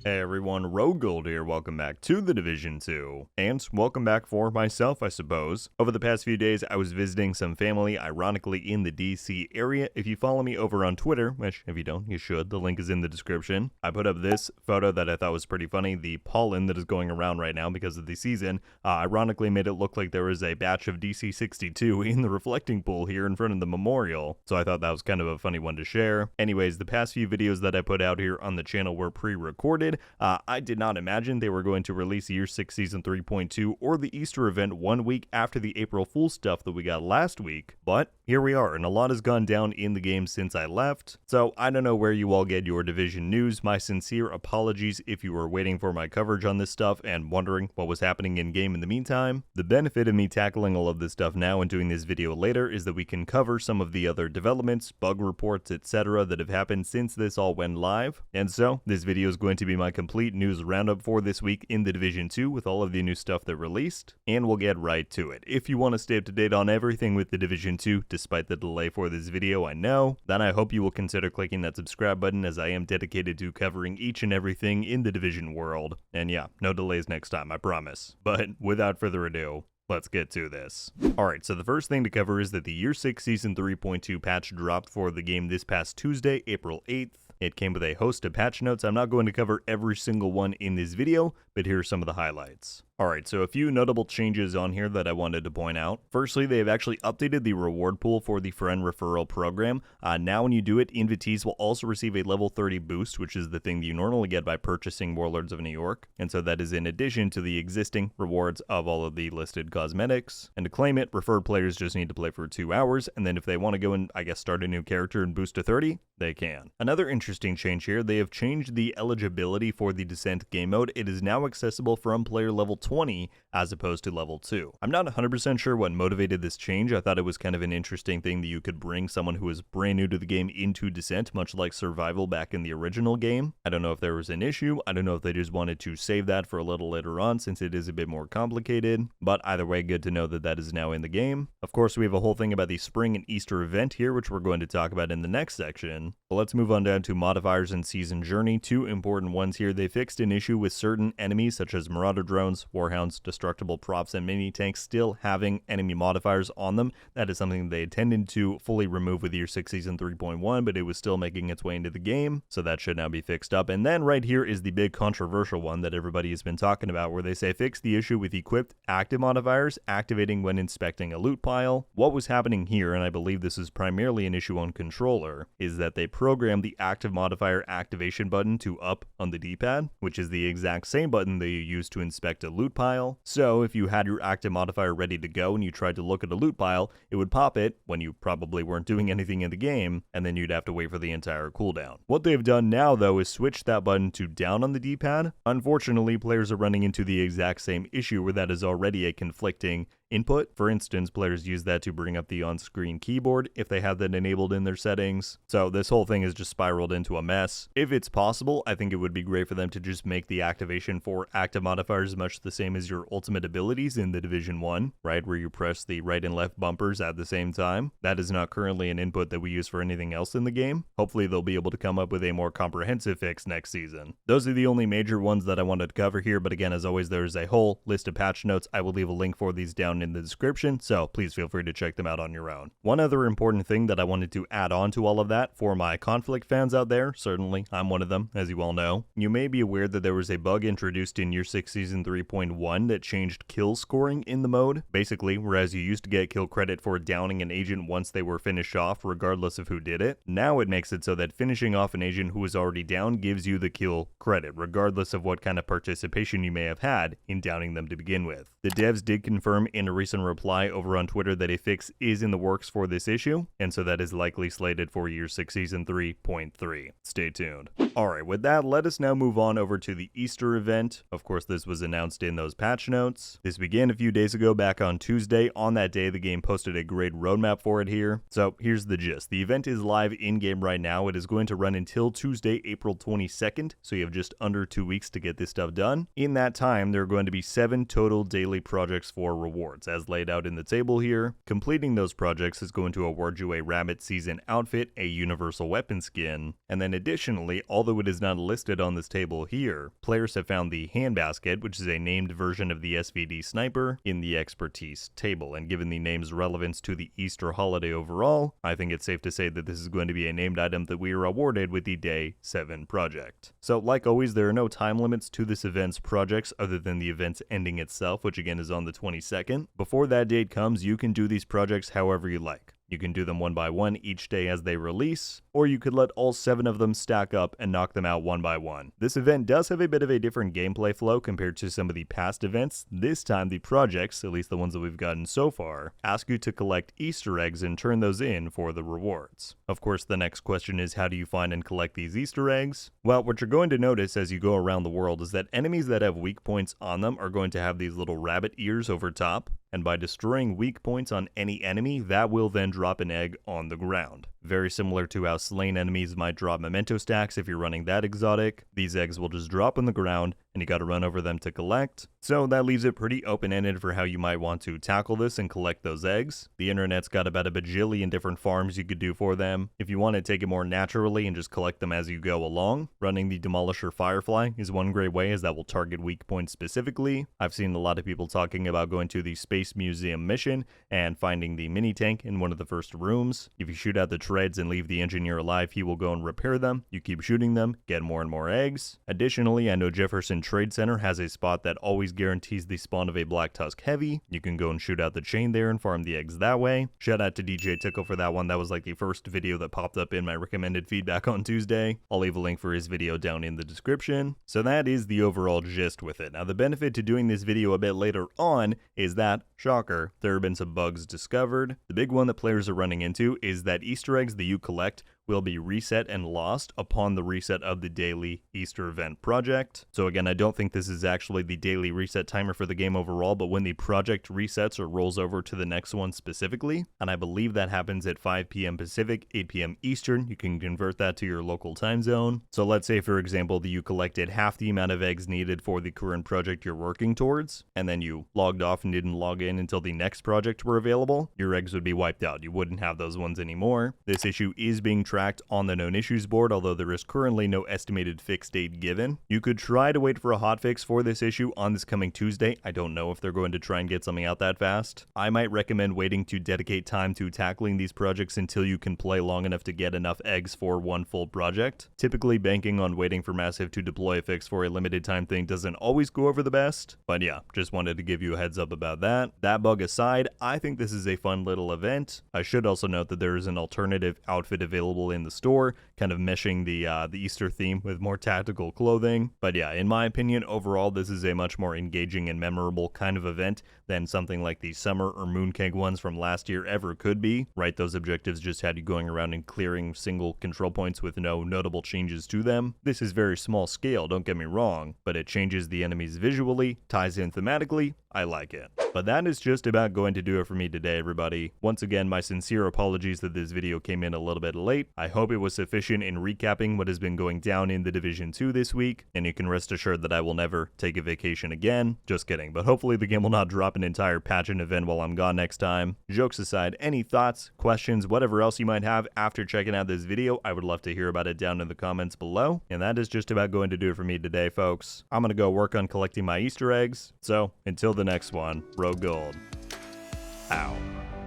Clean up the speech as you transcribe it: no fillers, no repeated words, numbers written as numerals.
Hey everyone, RogueGold here, welcome back to the Division 2, and welcome back for myself, I suppose. Over the past few days, I was visiting some family, ironically in the DC area. If you follow me over on Twitter, which if you don't, you should, the link is in the description, I put up this photo that I thought was pretty funny. The pollen that is going around right now because of the season, ironically made it look like there was a batch of DC-62 in the reflecting pool here in front of the memorial, so I thought that was kind of a funny one to share. Anyways, the past few videos that I put out here on the channel were pre-recorded. I did not imagine they were going to release Year 6 Season 3.2 or the Easter event 1 week after the April Fool's stuff that we got last week, but here we are, and a lot has gone down in the game since I left, so I don't know where you all get your Division news. My sincere apologies if you were waiting for my coverage on this stuff and wondering what was happening in-game in the meantime. The benefit of me tackling all of this stuff now and doing this video later is that we can cover some of the other developments, bug reports, etc. that have happened since this all went live, and so this video is going to be my complete news roundup for this week in the Division 2 with all of the new stuff that released, and we'll get right to it. If you want to stay up to date on everything with the Division 2, despite the delay for this video, I know, then I hope you will consider clicking that subscribe button, as I am dedicated to covering each and everything in the Division world. And yeah, no delays next time, I promise. But without further ado, let's get to this. Alright, so the first thing to cover is that the Year 6 Season 3.2 patch dropped for the game this past Tuesday, April 8th. It came with a host of patch notes. I'm not going to cover every single one in this video, but here are some of the highlights. Alright, so a few notable changes on here that I wanted to point out. Firstly, they have actually updated the reward pool for the friend referral program. Now when you do it, invitees will also receive a level 30 boost, which is the thing that you normally get by purchasing Warlords of New York. And so that is in addition to the existing rewards of all of the listed cosmetics. And to claim it, referred players just need to play for 2 hours, and then if they want to go and, I guess, start a new character and boost to 30, they can. Another interesting change here, they have changed the eligibility for the Descent game mode. It is now accessible from player level 20 as opposed to level 2. I'm not 100% sure what motivated this change. I thought it was kind of an interesting thing that you could bring someone who is brand new to the game into Descent, much like Survival back in the original game. I don't know if there was an issue. I don't know if they just wanted to save that for a little later on since it is a bit more complicated, but either way, good to know that that is now in the game. Of course, we have a whole thing about the Spring and Easter event here, which we're going to talk about in the next section. But let's move on down to modifiers and season journey. Two important ones here. They fixed an issue with certain enemies such as Marauder drones, Warhounds, destructible props, and mini tanks still having enemy modifiers on them. That is something they intended to fully remove with Year 6 Season 3.1, but it was still making its way into the game, so that should now be fixed up. And then right here is the big controversial one that everybody has been talking about, where they say fix the issue with equipped active modifiers activating when inspecting a loot pile. What was happening here, and I believe this is primarily an issue on controller, is that they programmed the active modifier activation button to up on the D-pad, which is the exact same button that you use to inspect a loot pile. So if you had your active modifier ready to go and you tried to look at a loot pile, it would pop it when you probably weren't doing anything in the game, and then you'd have to wait for the entire cooldown. What they've done now, though, is switch that button to down on the D-pad. Unfortunately, players are running into the exact same issue where that is already a conflicting input. For instance, players use that to bring up the on-screen keyboard if they have that enabled in their settings. So this whole thing has just spiraled into a mess. If it's possible, I think it would be great for them to just make the activation for active modifiers much the same as your ultimate abilities in the Division 1, right, where you press the right and left bumpers at the same time. That is not currently an input that we use for anything else in the game. Hopefully they'll be able to come up with a more comprehensive fix next season. Those are the only major ones that I wanted to cover here, but again, as always, there's a whole list of patch notes. I will leave a link for these down in the description, so please feel free to check them out on your own. One other important thing that I wanted to add on to all of that for my conflict fans out there, certainly I'm one of them, as you all know, you may be aware that there was a bug introduced in Year 6 Season 3.1 that changed kill scoring in the mode. Basically, whereas you used to get kill credit for downing an agent once they were finished off, regardless of who did it, now it makes it so that finishing off an agent who was already down gives you the kill credit, regardless of what kind of participation you may have had in downing them to begin with. The devs did confirm in a recent reply over on Twitter that a fix is in the works for this issue, and so that is likely slated for Year 6 Season 3.3. Stay tuned. Alright, with that, let us now move on over to the Easter event. Of course, this was announced in those patch notes. This began a few days ago, back on Tuesday. On that day, the game posted a great roadmap for it here. So here's the gist. The event is live in-game right now. It is going to run until Tuesday, April 22nd, so you have just under 2 weeks to get this stuff done. In that time, there are going to be 7 total daily projects for rewards. rewards as laid out in the table here. Completing those projects is going to award you a Rabbit Season outfit, a universal weapon skin, and then additionally, although it is not listed on this table here, players have found the handbasket, which is a named version of the SVD sniper, in the expertise table, and given the name's relevance to the Easter holiday overall, I think it's safe to say that this is going to be a named item that we are awarded with the Day 7 project. So like always, there are no time limits to this event's projects other than the event's ending itself, which again is on the 22nd. Before that date comes, you can do these projects however you like. You can do them one by one each day as they release, or you could let all 7 of them stack up and knock them out one by one. This event does have a bit of a different gameplay flow compared to some of the past events. This time the projects, at least the ones that we've gotten so far, ask you to collect Easter eggs and turn those in for the rewards. Of course, the next question is, how do you find and collect these Easter eggs? Well, what you're going to notice as you go around the world is that enemies that have weak points on them are going to have these little rabbit ears over top, and by destroying weak points on any enemy, that will then drop an egg on the ground. Very similar to how slain enemies might drop memento stacks if you're running that exotic. These eggs will just drop on the ground, and you gotta run over them to collect. So that leaves it pretty open-ended for how you might want to tackle this and collect those eggs. The internet's got about a bajillion different farms you could do for them. If you want to take it more naturally and just collect them as you go along, running the Demolisher Firefly is one great way, as that will target weak points specifically. I've seen a lot of people talking about going to the Space Museum mission and finding the mini tank in one of the first rooms. If you shoot out the treads and leave the engineer alive, he will go and repair them. You keep shooting them, get more and more eggs. Additionally, I know Jefferson Trade Center has a spot that always guarantees the spawn of a Black Tusk Heavy. You can go and shoot out the chain there and farm the eggs that way. Shout out to DJ Tickle for that one. That was like the first video that popped up in my recommended feedback on Tuesday. I'll leave a link for his video down in the description. So that is the overall gist with it. Now the benefit to doing this video a bit later on is that, shocker, there have been some bugs discovered. The big one that players are running into is that Easter eggs that you collect will be reset and lost upon the reset of the daily Easter event project. So again, I don't think this is actually the daily reset timer for the game overall, but when the project resets or rolls over to the next one specifically, and I believe that happens at 5 p.m. Pacific, 8 p.m. Eastern, you can convert that to your local time zone. So let's say, for example, that you collected half the amount of eggs needed for the current project you're working towards, and then you logged off and didn't log in until the next project were available, your eggs would be wiped out. You wouldn't have those ones anymore. This issue is being tracked on the known issues board, although there is currently no estimated fix date given. You could try to wait for a hotfix for this issue on this coming Tuesday. I don't know if they're going to try and get something out that fast. I might recommend waiting to dedicate time to tackling these projects until you can play long enough to get enough eggs for one full project. Typically, banking on waiting for Massive to deploy a fix for a limited time thing doesn't always go over the best, but yeah, just wanted to give you a heads up about that. That bug aside, I think this is a fun little event. I should also note that there is an alternative outfit available in the store, kind of meshing the Easter theme with more tactical clothing. But yeah, in my opinion, overall, this is a much more engaging and memorable kind of event than something like the summer or mooncake ones from last year ever could be, right? Those objectives just had you going around and clearing single control points with no notable changes to them. This is very small scale, don't get me wrong, but it changes the enemies visually, ties in thematically. I like it. But that is just about going to do it for me today, everybody. Once again, my sincere apologies that this video came in a little bit late. I hope it was sufficient in recapping what has been going down in the Division 2 this week, and you can rest assured that I will never take a vacation again. Just kidding, but hopefully the game will not drop an entire patch and event while I'm gone next time. Jokes aside, any thoughts, questions, whatever else you might have after checking out this video, I would love to hear about it down in the comments below. And that is just about going to do it for me today, folks. I'm gonna go work on collecting my Easter eggs, so until the next one, RogueGold. Ow.